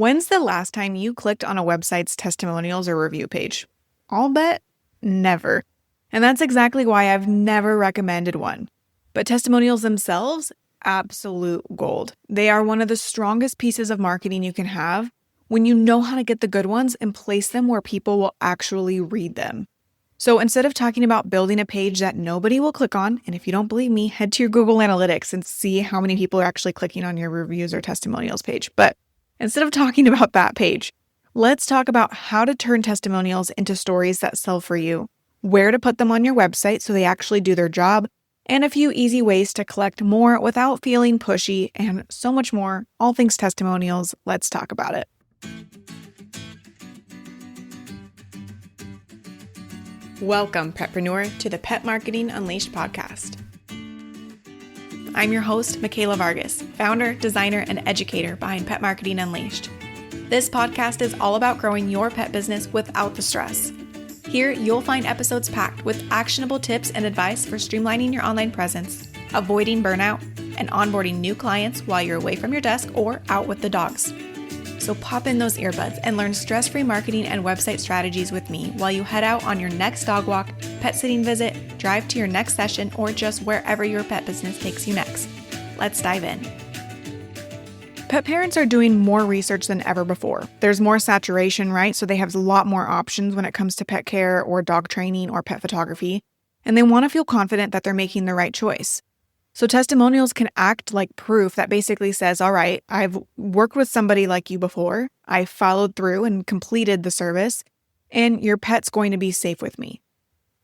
When's the last time you clicked on a website's testimonials or review page? I'll bet never. And that's exactly why I've never recommended one. But testimonials themselves, absolute gold. They are one of the strongest pieces of marketing you can have when you know how to get the good ones and place them where people will actually read them. So instead of talking about building a page that nobody will click on, and if you don't believe me, head to your Google Analytics and see how many people are actually clicking on your reviews or testimonials page. But instead of talking about that page, let's talk about how to turn testimonials into stories that sell for you, where to put them on your website so they actually do their job, and a few easy ways to collect more without feeling pushy, and so much more. All things testimonials. Let's talk about it. Welcome, Petpreneur, to the Pet Marketing Unleashed podcast. I'm your host, Michaela Vargas, founder, designer, and educator behind Pet Marketing Unleashed. This podcast is all about growing your pet business without the stress. Here, you'll find episodes packed with actionable tips and advice for streamlining your online presence, avoiding burnout, and onboarding new clients while you're away from your desk or out with the dogs. So pop in those earbuds and learn stress-free marketing and website strategies with me while you head out on your next dog walk, pet sitting visit, drive to your next session, or just wherever your pet business takes you next. Let's dive in. Pet parents are doing more research than ever before. There's more saturation, right? So they have a lot more options when it comes to pet care or dog training or pet photography, and they want to feel confident that they're making the right choice. So testimonials can act like proof that basically says, all right, I've worked with somebody like you before, I followed through and completed the service, and your pet's going to be safe with me.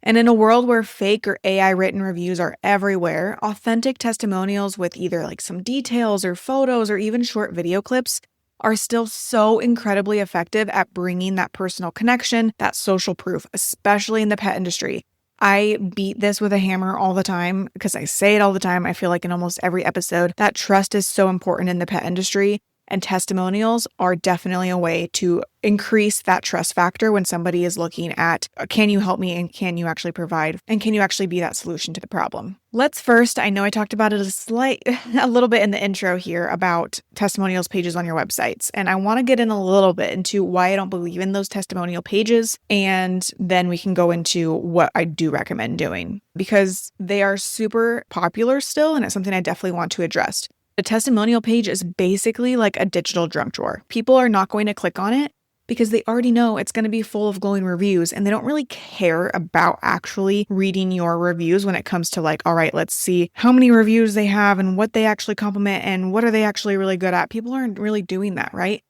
And in a world where fake or AI written reviews are everywhere, authentic testimonials with either like some details or photos or even short video clips are still so incredibly effective at bringing that personal connection, that social proof, especially in the pet industry. I beat this with a hammer all the time because I say it all the time. I feel like in almost every episode that trust is so important in the pet industry, and testimonials are definitely a way to increase that trust factor when somebody is looking at, can you help me and can you actually provide and can you actually be that solution to the problem? Let's first, I know I talked about it a little bit in the intro here about testimonials pages on your websites. And I want to get in a little bit into why I don't believe in those testimonial pages. And then we can go into what I do recommend doing because they are super popular still. And it's something I definitely want to address. A testimonial page is basically like a digital junk drawer. People are not going to click on it because they already know it's going to be full of glowing reviews and they don't really care about actually reading your reviews when it comes to like, all right, let's see how many reviews they have and what they actually compliment and what are they actually really good at. People aren't really doing that, right?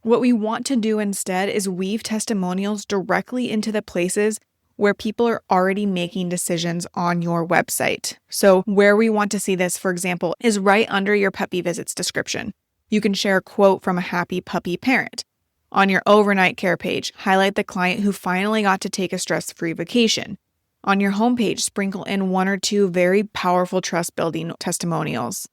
What we want to do instead is weave testimonials directly into the places where people are already making decisions on your website. So where we want to see this, for example, is right under your puppy visits description. You can share a quote from a happy puppy parent. On your overnight care page, highlight the client who finally got to take a stress-free vacation. On your homepage, sprinkle in one or two very powerful trust-building testimonials.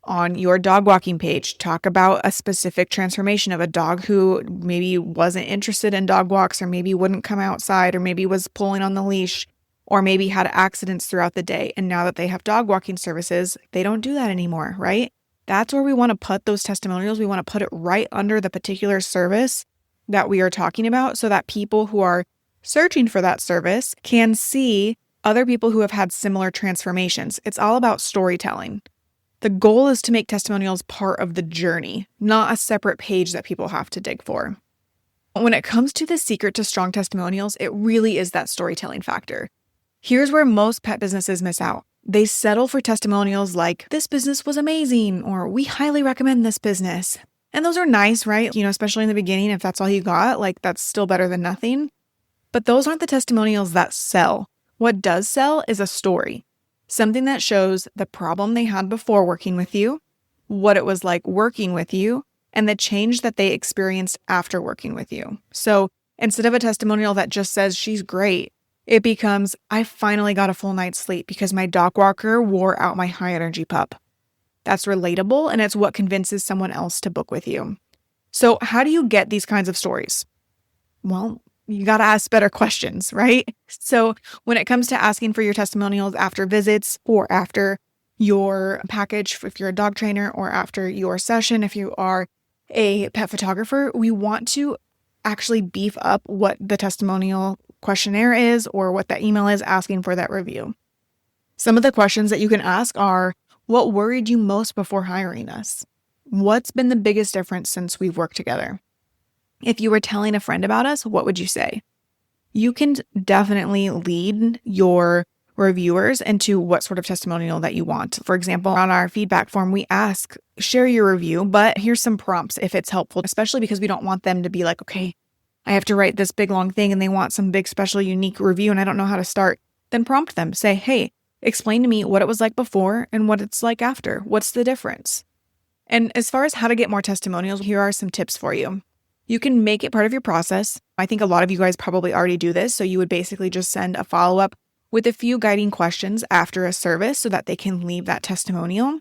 On your dog walking page, talk about a specific transformation of a dog who maybe wasn't interested in dog walks or maybe wouldn't come outside or maybe was pulling on the leash or maybe had accidents throughout the day. And now that they have dog walking services, they don't do that anymore, right? That's where we want to put those testimonials. We want to put it right under the particular service that we are talking about so that people who are searching for that service can see other people who have had similar transformations. It's all about storytelling. The goal is to make testimonials part of the journey, not a separate page that people have to dig for. When it comes to the secret to strong testimonials, it really is that storytelling factor. Here's where most pet businesses miss out. They settle for testimonials like, this business was amazing, or we highly recommend this business. And those are nice, right? Especially in the beginning, if that's all you got, like that's still better than nothing. But those aren't the testimonials that sell. What does sell is a story. Something that shows the problem they had before working with you, what it was like working with you, and the change that they experienced after working with you. So instead of a testimonial that just says she's great, it becomes, I finally got a full night's sleep because my dog walker wore out my high energy pup. That's relatable and it's what convinces someone else to book with you. So how do you get these kinds of stories? Well, you got to ask better questions, right? So when it comes to asking for your testimonials after visits or after your package, if you're a dog trainer, or after your session, if you are a pet photographer, we want to actually beef up what the testimonial questionnaire is or what that email is asking for that review. Some of the questions that you can ask are, what worried you most before hiring us? What's been the biggest difference since we've worked together? If you were telling a friend about us, what would you say? You can definitely lead your reviewers into what sort of testimonial that you want. For example, on our feedback form, we ask, share your review, but here's some prompts if it's helpful, especially because we don't want them to be like, okay, I have to write this big long thing and they want some big special unique review and I don't know how to start. Then prompt them, say, hey, explain to me what it was like before and what it's like after. What's the difference? And as far as how to get more testimonials, here are some tips for you. You can make it part of your process. I think a lot of you guys probably already do this. So you would basically just send a follow-up with a few guiding questions after a service so that they can leave that testimonial.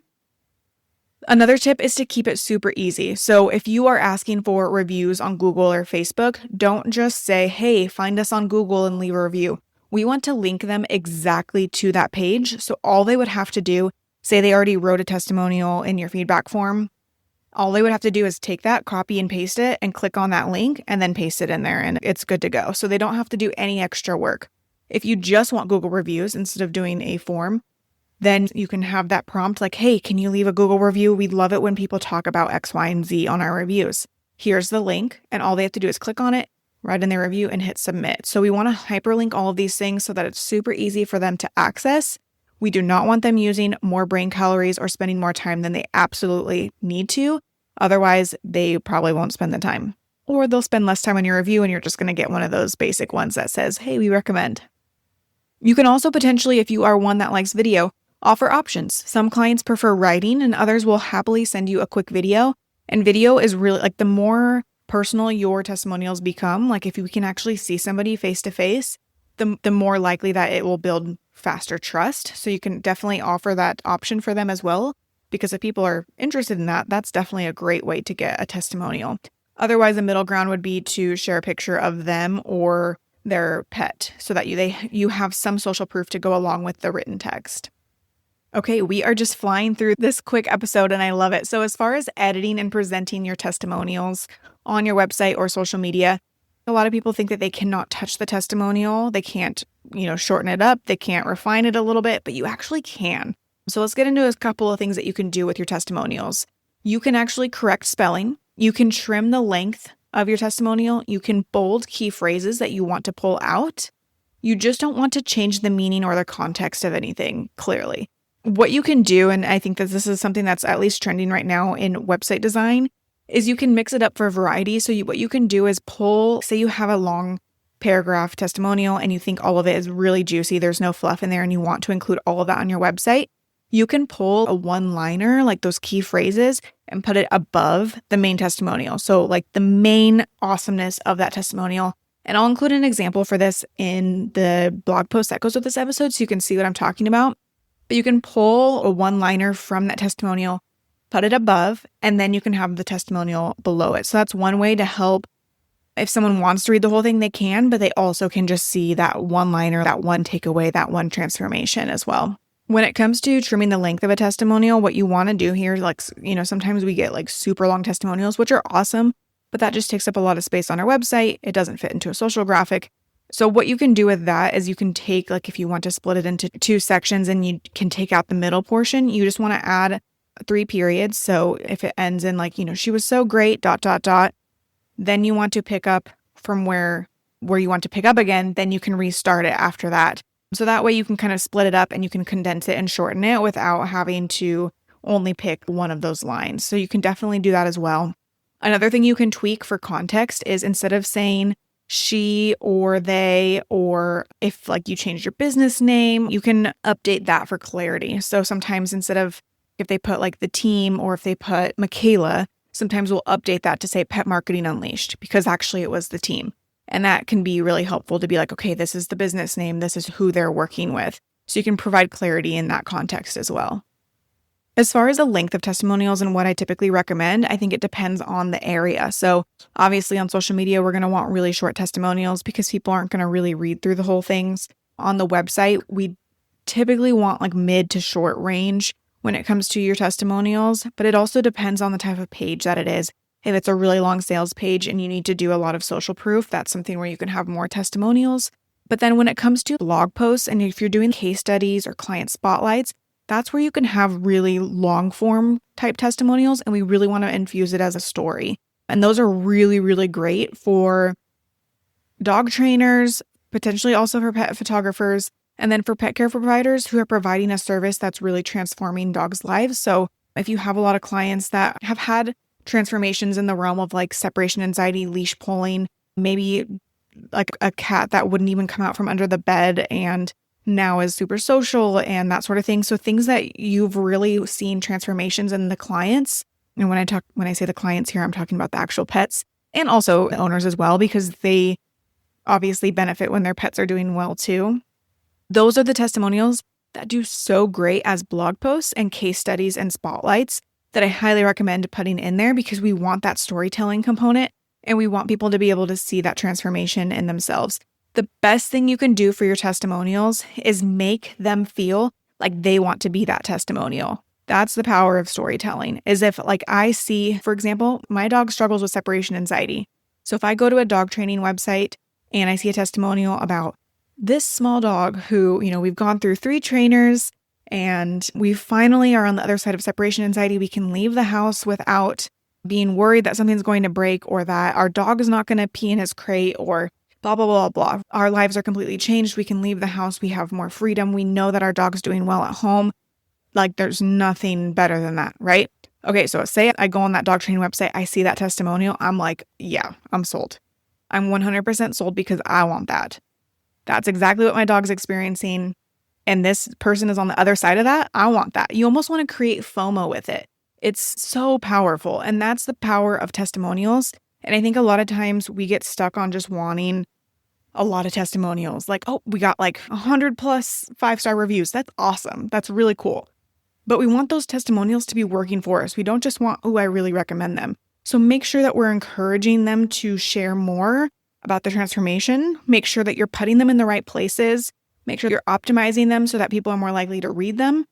Another tip is to keep it super easy. So if you are asking for reviews on Google or Facebook, don't just say, hey, find us on Google and leave a review. We want to link them exactly to that page. So all they would have to do, say they already wrote a testimonial in your feedback form, all they would have to do is take that, copy and paste it, and click on that link and then paste it in there and it's good to go. So they don't have to do any extra work. If you just want Google reviews instead of doing a form, then you can have that prompt like, hey, can you leave a Google review? We love it when people talk about X, Y, and Z on our reviews. Here's the link. And all they have to do is click on it, write in their review, and hit submit. So we want to hyperlink all of these things so that it's super easy for them to access. We do not want them using more brain calories or spending more time than they absolutely need to. Otherwise, they probably won't spend the time. Or they'll spend less time on your review and you're just going to get one of those basic ones that says, hey, we recommend. You can also potentially, if you are one that likes video, offer options. Some clients prefer writing and others will happily send you a quick video. And video is really like the more personal your testimonials become, like if you can actually see somebody face to face, the more likely that it will build faster trust. So you can definitely offer that option for them as well. Because if people are interested in that, that's definitely a great way to get a testimonial. Otherwise, a middle ground would be to share a picture of them or their pet so that you have some social proof to go along with the written text. Okay, we are just flying through this quick episode and I love it. So as far as editing and presenting your testimonials on your website or social media, a lot of people think that they cannot touch the testimonial. They can't, shorten it up. They can't refine it a little bit, but you actually can. So let's get into a couple of things that you can do with your testimonials. You can actually correct spelling. You can trim the length of your testimonial. You can bold key phrases that you want to pull out. You just don't want to change the meaning or the context of anything, clearly. What you can do, and I think that this is something that's at least trending right now in website design, is you can mix it up for variety. So what you can do is pull, say you have a long paragraph testimonial and you think all of it is really juicy, there's no fluff in there, and you want to include all of that on your website. You can pull a one-liner, like those key phrases, and put it above the main testimonial. So like the main awesomeness of that testimonial. And I'll include an example for this in the blog post that goes with this episode so you can see what I'm talking about. But you can pull a one-liner from that testimonial, put it above, and then you can have the testimonial below it. So that's one way to help. If someone wants to read the whole thing, they can, but they also can just see that one-liner, that one takeaway, that one transformation as well. When it comes to trimming the length of a testimonial, what you want to do here, sometimes we get super long testimonials, which are awesome, but that just takes up a lot of space on our website. It doesn't fit into a social graphic. So what you can do with that is you can take, if you want to split it into 2 sections and you can take out the middle portion, you just want to add 3 periods. So if it ends in she was so great, ... then you want to pick up from where you want to pick up again, then you can restart it after that. So that way you can kind of split it up and you can condense it and shorten it without having to only pick one of those lines. So you can definitely do that as well. Another thing you can tweak for context is instead of saying she or they, or if you changed your business name, you can update that for clarity. So sometimes instead of if they put the team or if they put Michaela, sometimes we'll update that to say Pet Marketing Unleashed because actually it was the team. And that can be really helpful to be okay, this is the business name, this is who they're working with. So you can provide clarity in that context as well. As far as the length of testimonials and what I typically recommend, I think it depends on the area. So obviously on social media, we're going to want really short testimonials because people aren't going to really read through the whole things. On the website, we typically want mid to short range when it comes to your testimonials, but it also depends on the type of page that it is. If it's a really long sales page and you need to do a lot of social proof, that's something where you can have more testimonials. But then when it comes to blog posts, and if you're doing case studies or client spotlights, that's where you can have really long form type testimonials, and we really want to infuse it as a story. And those are really, really great for dog trainers, potentially also for pet photographers, and then for pet care providers who are providing a service that's really transforming dogs' lives. So if you have a lot of clients that have had transformations in the realm of like separation anxiety, leash pulling, maybe like a cat that wouldn't even come out from under the bed and now is super social and that sort of thing. So things that you've really seen transformations in the clients. And when I say the clients here, I'm talking about the actual pets and also the owners as well, because they obviously benefit when their pets are doing well too. Those are the testimonials that do so great as blog posts and case studies and spotlights that I highly recommend putting in there, because we want that storytelling component and we want people to be able to see that transformation in themselves. The best thing you can do for your testimonials is make them feel like they want to be that testimonial. That's the power of storytelling. Is if like I see, for example, my dog struggles with separation anxiety. So if I go to a dog training website and I see a testimonial about this small dog who, we've gone through 3 trainers and we finally are on the other side of separation anxiety. We can leave the house without being worried that something's going to break or that our dog is not going to pee in his crate or blah, blah, blah, blah. Our lives are completely changed. We can leave the house. We have more freedom. We know that our dog's doing well at home. Like there's nothing better than that, right? Okay, so say I go on that dog training website, I see that testimonial. I'm like, yeah, I'm sold. I'm 100% sold because I want that. That's exactly what my dog's experiencing. And this person is on the other side of that. I want that. You almost want to create FOMO with it. It's so powerful. And that's the power of testimonials. And I think a lot of times we get stuck on just wanting a lot of testimonials. Like, oh, we got like 100 plus 5-star reviews. That's awesome. That's really cool. But we want those testimonials to be working for us. We don't just want, oh, I really recommend them. So make sure that we're encouraging them to share more about the transformation. Make sure that you're putting them in the right places. Make sure you're optimizing them so that people are more likely to read them.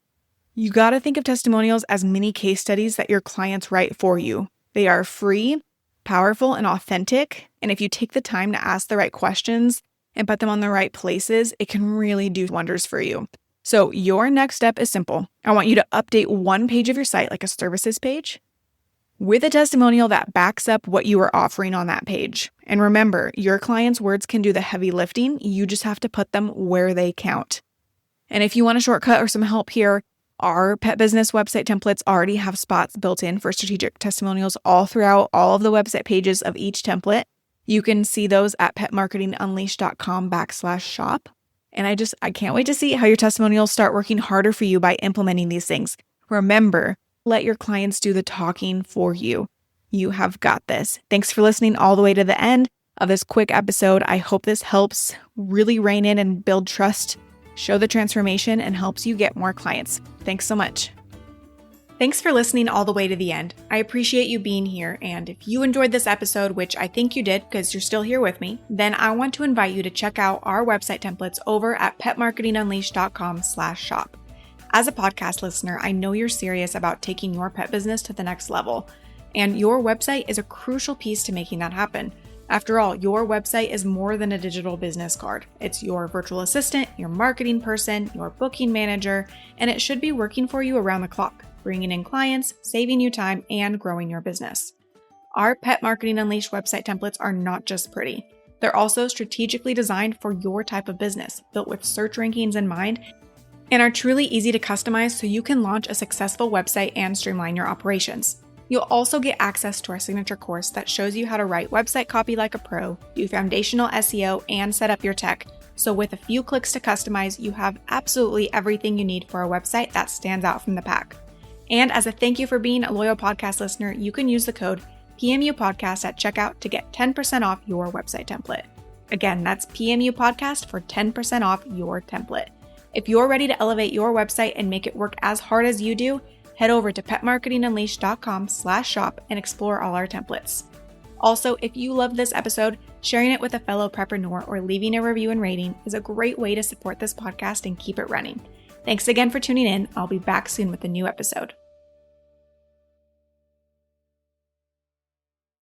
You got to think of testimonials as mini case studies that your clients write for you. They are free, powerful, and authentic. And if you take the time to ask the right questions and put them on the right places, it can really do wonders for you. So your next step is simple. I want you to update one page of your site, like a services page, with a testimonial that backs up what you are offering on that page. And remember, your clients' words can do the heavy lifting. You just have to put them where they count. And if you want a shortcut or some help here, our pet business website templates already have spots built in for strategic testimonials all throughout all of the website pages of each template. You can see those at petmarketingunleashed.com/shop. And I can't wait to see how your testimonials start working harder for you by implementing these things. Remember, let your clients do the talking for you. You have got this. Thanks for listening all the way to the end of this quick episode. I hope this helps really rein in and build trust, show the transformation, and helps you get more clients. Thanks so much. Thanks for listening all the way to the end. I appreciate you being here. And if you enjoyed this episode, which I think you did because you're still here with me, then I want to invite you to check out our website templates over at petmarketingunleashed.com/shop. As a podcast listener, I know you're serious about taking your pet business to the next level, and your website is a crucial piece to making that happen. After all, your website is more than a digital business card. It's your virtual assistant, your marketing person, your booking manager, and it should be working for you around the clock, bringing in clients, saving you time, and growing your business. Our Pet Marketing Unleashed website templates are not just pretty. They're also strategically designed for your type of business, built with search rankings in mind, and are truly easy to customize so you can launch a successful website and streamline your operations. You'll also get access to our signature course that shows you how to write website copy like a pro, do foundational SEO, and set up your tech. So with a few clicks to customize, you have absolutely everything you need for a website that stands out from the pack. And as a thank you for being a loyal podcast listener, you can use the code PMUPodcast at checkout to get 10% off your website template. Again, that's PMUPodcast for 10% off your template. If you're ready to elevate your website and make it work as hard as you do, head over to petmarketingunleashed.com/shop and explore all our templates. Also, if you love this episode, sharing it with a fellow preppreneur or leaving a review and rating is a great way to support this podcast and keep it running. Thanks again for tuning in. I'll be back soon with a new episode.